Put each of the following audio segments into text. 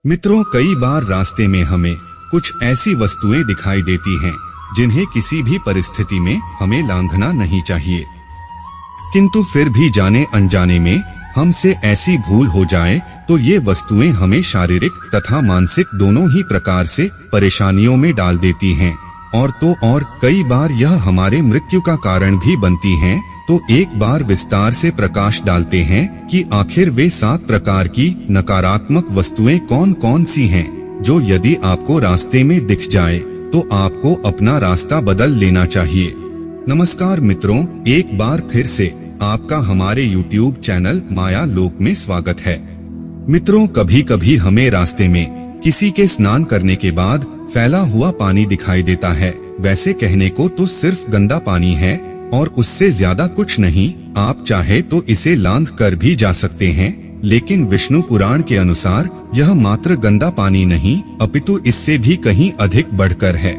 मित्रों, कई बार रास्ते में हमें कुछ ऐसी वस्तुएं दिखाई देती हैं जिन्हें किसी भी परिस्थिति में हमें लांघना नहीं चाहिए, किंतु फिर भी जाने अनजाने में हमसे ऐसी भूल हो जाए तो ये वस्तुएं हमें शारीरिक तथा मानसिक दोनों ही प्रकार से परेशानियों में डाल देती हैं और कई बार यह हमारे मृत्यु का कारण भी बनती हैं। तो एक बार विस्तार से प्रकाश डालते हैं कि आखिर वे 7 प्रकार की नकारात्मक वस्तुएं कौन कौन सी हैं, जो यदि आपको रास्ते में दिख जाए तो आपको अपना रास्ता बदल लेना चाहिए। नमस्कार मित्रों, एक बार फिर से आपका हमारे YouTube चैनल माया लोक में स्वागत है। मित्रों, कभी कभी हमें रास्ते में किसी के स्नान करने के बाद फैला हुआ पानी दिखाई देता है। वैसे कहने को तो सिर्फ गंदा पानी है और उससे ज्यादा कुछ नहीं। आप चाहे तो इसे लांघ कर भी जा सकते हैं, लेकिन विष्णु पुराण के अनुसार यह मात्र गंदा पानी नहीं अपितु इससे भी कहीं अधिक बढ़कर है।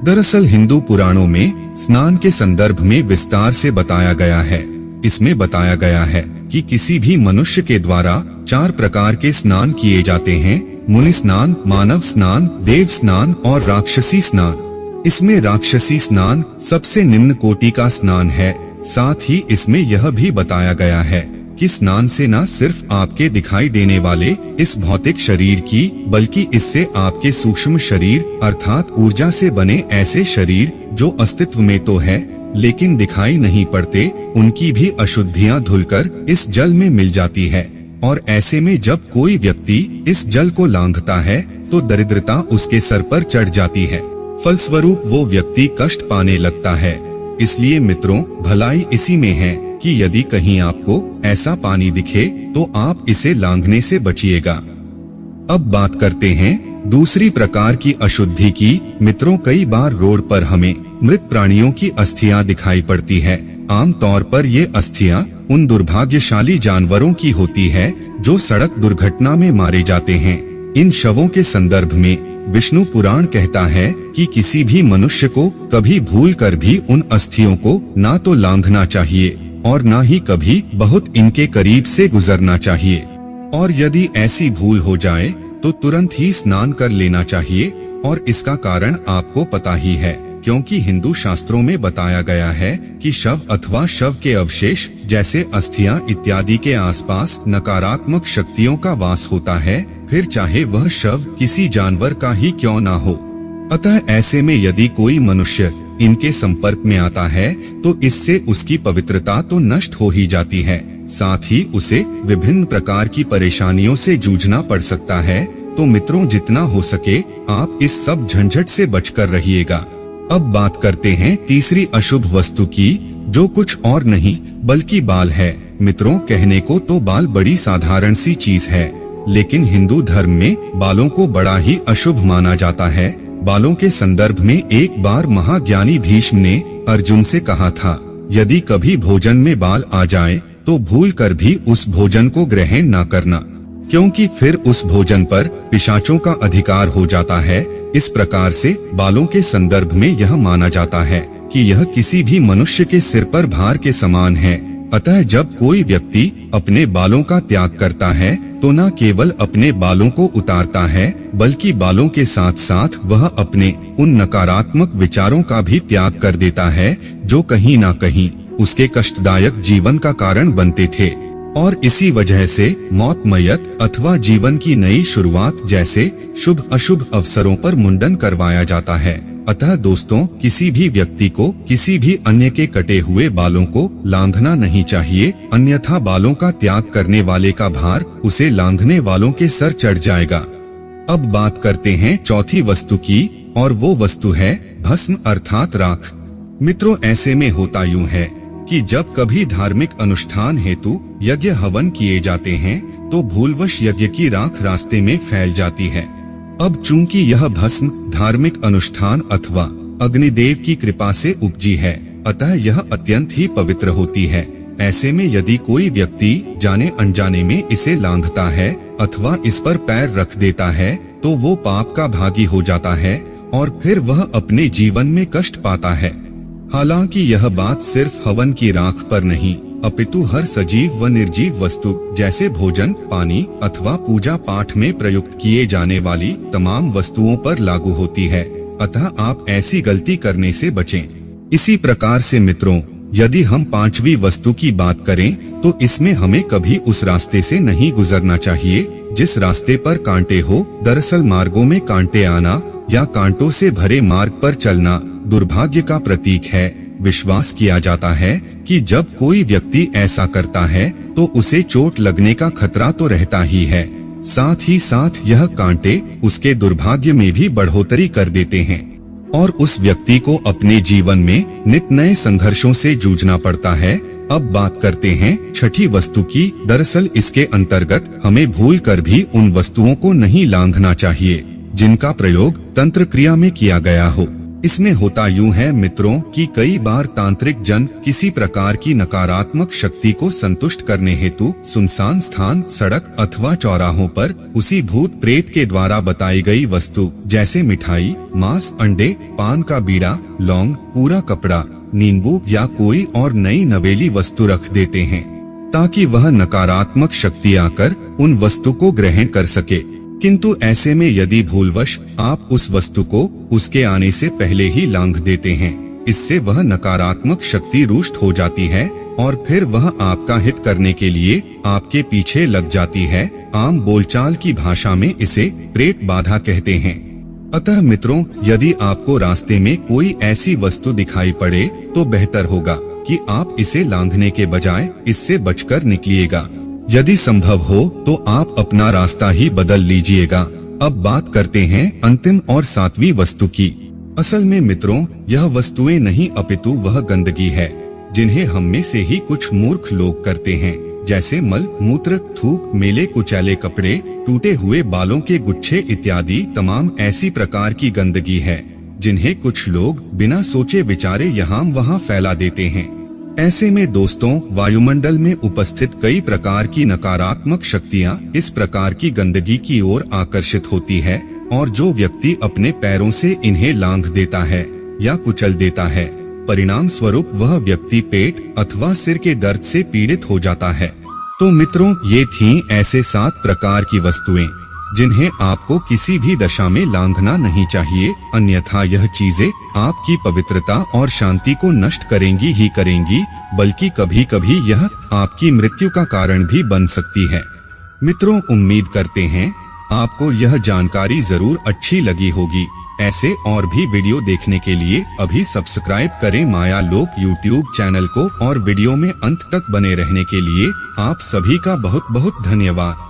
दरअसल हिंदू पुराणों में स्नान के संदर्भ में विस्तार से बताया गया है। इसमें बताया गया है कि किसी भी मनुष्य के द्वारा 4 प्रकार के स्नान किए जाते हैं: मुनि स्नान, मानव स्नान, देव स्नान और राक्षसी स्नान। इसमें राक्षसी स्नान सबसे निम्न कोटि का स्नान है। साथ ही इसमें यह भी बताया गया है कि स्नान से न सिर्फ आपके दिखाई देने वाले इस भौतिक शरीर की, बल्कि इससे आपके सूक्ष्म शरीर अर्थात ऊर्जा से बने ऐसे शरीर जो अस्तित्व में तो है लेकिन दिखाई नहीं पड़ते, उनकी भी अशुद्धियां धुलकर इस जल में मिल जाती है। और ऐसे में जब कोई व्यक्ति इस जल को लांघता है तो दरिद्रता उसके सर पर चढ़ जाती है। फलस्वरूप वो व्यक्ति कष्ट पाने लगता है। इसलिए मित्रों, भलाई इसी में है कि यदि कहीं आपको ऐसा पानी दिखे तो आप इसे लांघने से बचिएगा। अब बात करते हैं दूसरी प्रकार की अशुद्धि की। मित्रों, कई बार रोड पर हमें मृत प्राणियों की अस्थियां दिखाई पड़ती है। आमतौर पर ये अस्थियां उन दुर्भाग्यशाली जानवरों की होती है जो सड़क दुर्घटना में मारे जाते हैं। इन शवों के संदर्भ में विष्णु पुराण कहता है कि किसी भी मनुष्य को कभी भूल कर भी उन अस्थियों को ना तो लांघना चाहिए और ना ही कभी बहुत इनके करीब से गुजरना चाहिए। और यदि ऐसी भूल हो जाए तो तुरंत ही स्नान कर लेना चाहिए। और इसका कारण आपको पता ही है, क्योंकि हिंदू शास्त्रों में बताया गया है कि शव अथवा शव के अवशेष जैसे अस्थियां इत्यादि के आसपास नकारात्मक शक्तियों का वास होता है, फिर चाहे वह शव किसी जानवर का ही क्यों ना हो। अतः ऐसे में यदि कोई मनुष्य इनके संपर्क में आता है तो इससे उसकी पवित्रता तो नष्ट हो ही जाती है, साथ ही उसे विभिन्न प्रकार की परेशानियों से जूझना पड़ सकता है। तो मित्रों, जितना हो सके आप इस सब झंझट से बचकर रहिएगा। अब बात करते हैं तीसरी अशुभ वस्तु की, जो कुछ और नहीं बल्कि बाल है। मित्रों, कहने को तो बाल बड़ी साधारण सी चीज है, लेकिन हिंदू धर्म में बालों को बड़ा ही अशुभ माना जाता है। बालों के संदर्भ में एक बार महाज्ञानी भीष्म ने अर्जुन से कहा था, यदि कभी भोजन में बाल आ जाए तो भूल कर भी उस भोजन को ग्रहण न करना, क्योंकि फिर उस भोजन पर पिशाचों का अधिकार हो जाता है। इस प्रकार से बालों के संदर्भ में यह माना जाता है कि यह किसी भी मनुष्य के सिर पर भार के समान है। अतः जब कोई व्यक्ति अपने बालों का त्याग करता है तो न केवल अपने बालों को उतारता है, बल्कि बालों के साथ साथ वह अपने उन नकारात्मक विचारों का भी त्याग कर देता है जो कहीं न कहीं उसके कष्टदायक जीवन का कारण बनते थे। और इसी वजह से मौत, मयत अथवा जीवन की नई शुरुआत जैसे शुभ अशुभ अवसरों पर मुंडन करवाया जाता है। अतः दोस्तों, किसी भी व्यक्ति को किसी भी अन्य के कटे हुए बालों को लांघना नहीं चाहिए, अन्यथा बालों का त्याग करने वाले का भार उसे लांघने वालों के सर चढ़ जाएगा। अब बात करते हैं चौथी वस्तु की, और वो वस्तु है भस्म अर्थात राख। मित्रों, ऐसे में होता यूं है कि जब कभी धार्मिक अनुष्ठान हेतु यज्ञ हवन किए जाते हैं तो भूलवश यज्ञ की राख रास्ते में फैल जाती है। अब चूंकि यह भस्म धार्मिक अनुष्ठान अथवा अग्निदेव की कृपा से उपजी है, अतः यह अत्यंत ही पवित्र होती है। ऐसे में यदि कोई व्यक्ति जाने अनजाने में इसे लांघता है अथवा इस पर पैर रख देता है तो वो पाप का भागी हो जाता है और फिर वह अपने जीवन में कष्ट पाता है। हालांकि यह बात सिर्फ हवन की राख पर नहीं अपितु हर सजीव व निर्जीव वस्तु जैसे भोजन, पानी अथवा पूजा पाठ में प्रयुक्त किए जाने वाली तमाम वस्तुओं पर लागू होती है। अतः आप ऐसी गलती करने से बचें। इसी प्रकार से मित्रों, यदि हम पांचवी वस्तु की बात करें तो इसमें हमें कभी उस रास्ते से नहीं गुजरना चाहिए जिस रास्ते पर कांटे हो। दरअसल मार्गों में कांटे आना या कांटों से भरे मार्ग पर चलना दुर्भाग्य का प्रतीक है। विश्वास किया जाता है कि जब कोई व्यक्ति ऐसा करता है तो उसे चोट लगने का खतरा तो रहता ही है, साथ ही साथ यह कांटे उसके दुर्भाग्य में भी बढ़ोतरी कर देते हैं और उस व्यक्ति को अपने जीवन में नित नए संघर्षों से जूझना पड़ता है। अब बात करते हैं छठी वस्तु की। दरअसल इसके अंतर्गत हमें भूल कर भी उन वस्तुओं को नहीं लांघना चाहिए जिनका प्रयोग तंत्र क्रिया में किया गया हो। इसमें होता यूं है मित्रों कि कई बार तांत्रिक जन किसी प्रकार की नकारात्मक शक्ति को संतुष्ट करने हेतु सुनसान स्थान, सड़क अथवा चौराहों पर उसी भूत प्रेत के द्वारा बताई गई वस्तु जैसे मिठाई, मांस, अंडे, पान का बीड़ा, लौंग, पूरा कपड़ा, नींबू या कोई और नई नवेली वस्तु रख देते हैं ताकि वह नकारात्मक शक्ति आकर उन वस्तु को ग्रहण कर सके। किंतु ऐसे में यदि भूलवश आप उस वस्तु को उसके आने से पहले ही लांघ देते हैं, इससे वह नकारात्मक शक्ति रुष्ट हो जाती है और फिर वह आपका हित करने के लिए आपके पीछे लग जाती है। आम बोलचाल की भाषा में इसे प्रेत बाधा कहते हैं। अतः मित्रों, यदि आपको रास्ते में कोई ऐसी वस्तु दिखाई पड़े तो बेहतर होगा कि आप इसे लांघने के बजाय इससे बचकर निकलिएगा। यदि संभव हो तो आप अपना रास्ता ही बदल लीजिएगा। अब बात करते हैं अंतिम और सातवीं वस्तु की। असल में मित्रों, यह वस्तुएं नहीं अपितु वह गंदगी है जिन्हें हम में से ही कुछ मूर्ख लोग करते हैं, जैसे मल मूत्र, थूक, मेले कुचैले कपड़े, टूटे हुए बालों के गुच्छे इत्यादि तमाम ऐसी प्रकार की गंदगी है जिन्हें कुछ लोग बिना सोचे विचारे यहाँ वहाँ फैला देते हैं। ऐसे में दोस्तों, वायुमंडल में उपस्थित कई प्रकार की नकारात्मक शक्तियां इस प्रकार की गंदगी की ओर आकर्षित होती है और जो व्यक्ति अपने पैरों से इन्हें लांघ देता है या कुचल देता है, परिणाम स्वरूप वह व्यक्ति पेट अथवा सिर के दर्द से पीड़ित हो जाता है। तो मित्रों, ये थीं ऐसे 7 प्रकार की वस्तुएं जिन्हें आपको किसी भी दशा में लांघना नहीं चाहिए, अन्यथा यह चीजें आपकी पवित्रता और शांति को नष्ट करेंगी ही करेंगी, बल्कि कभी कभी यह आपकी मृत्यु का कारण भी बन सकती है। मित्रों, उम्मीद करते हैं आपको यह जानकारी जरूर अच्छी लगी होगी। ऐसे और भी वीडियो देखने के लिए अभी सब्सक्राइब करें माया लोक यूट्यूब चैनल को और वीडियो में अंत तक बने रहने के लिए आप सभी का बहुत बहुत धन्यवाद।